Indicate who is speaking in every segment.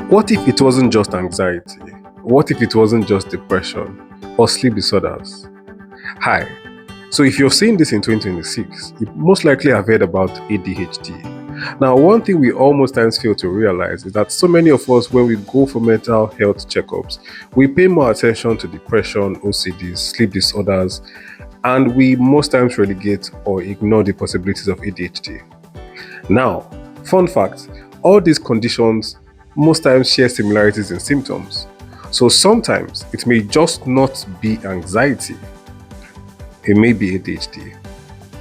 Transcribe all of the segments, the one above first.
Speaker 1: What if it wasn't just anxiety? What if it wasn't just depression or sleep disorders? Hi. So if you're seeing this in 2026, you most likely have heard about ADHD. Now, one thing we almost times fail to realize is that so many of us, when we go for mental health checkups, we pay more attention to depression, OCDs, sleep disorders, and we most times relegate or ignore the possibilities of ADHD. Now, fun fact, all these conditions most times share similarities in symptoms. So sometimes it may just not be anxiety, it may be ADHD.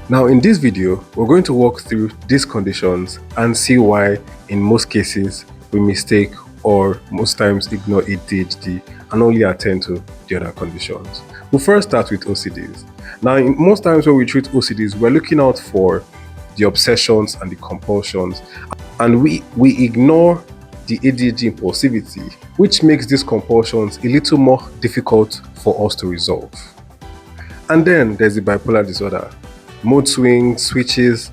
Speaker 1: Now in this video, we're going to walk through these conditions and see why in most cases we mistake or most times ignore ADHD and only attend to the other conditions. We'll first start with OCDs. Now in most times when we treat OCDs, we're looking out for the obsessions and the compulsions, and we ignore the ADHD impulsivity, which makes these compulsions a little more difficult for us to resolve. And then there's the bipolar disorder, mood swings, switches,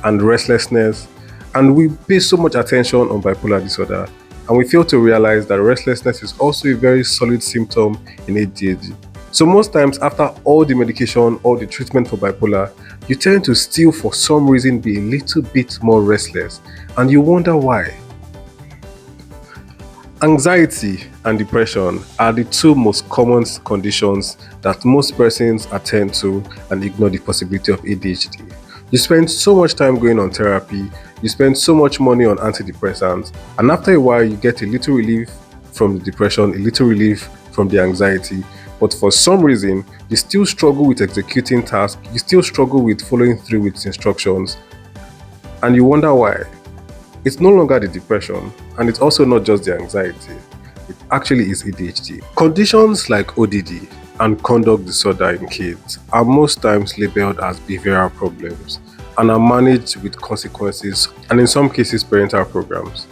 Speaker 1: and restlessness. And we pay so much attention on bipolar disorder, and we fail to realize that restlessness is also a very solid symptom in ADHD. So most times after all the medication, all the treatment for bipolar, you tend to still for some reason be a little bit more restless, and you wonder why. Anxiety and depression are the two most common conditions that most persons attend to and ignore the possibility of ADHD. You spend so much time going on therapy, you spend so much money on antidepressants, and after a while you get a little relief from the depression, a little relief from the anxiety, but for some reason you still struggle with executing tasks, you still struggle with following through with instructions, and you wonder why. It's no longer the depression, and it's also not just the anxiety. It actually is ADHD. Conditions like ODD and conduct disorder in kids are most times labeled as behavioral problems and are managed with consequences and in some cases parental programs.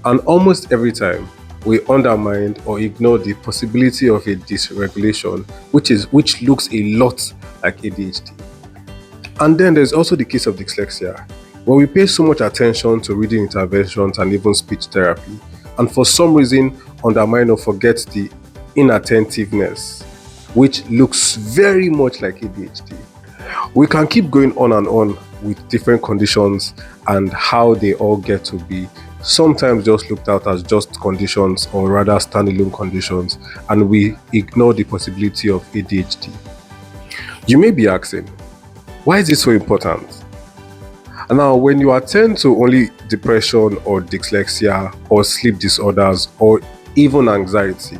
Speaker 1: And almost every time we undermine or ignore the possibility of a dysregulation which looks a lot like ADHD. And then there's also the case of dyslexia, where we pay so much attention to reading interventions and even speech therapy, and for some reason undermine or forget the inattentiveness, which looks very much like ADHD. We can keep going on and on with different conditions and how they all get to be sometimes just looked at as just conditions or rather standalone conditions, and we ignore the possibility of ADHD. You may be asking, why is this so important? And now, when you attend to only depression or dyslexia or sleep disorders or even anxiety,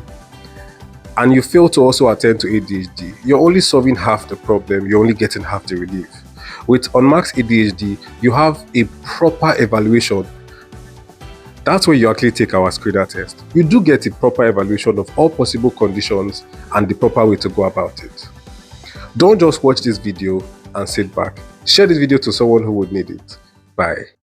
Speaker 1: and you fail to also attend to ADHD, you're only solving half the problem, you're only getting half the relief. With Unmask ADHD, you have a proper evaluation. That's where you actually take our screener test. You do get a proper evaluation of all possible conditions and the proper way to go about it. Don't just watch this video and sit back. Share this video to someone who would need it. Bye.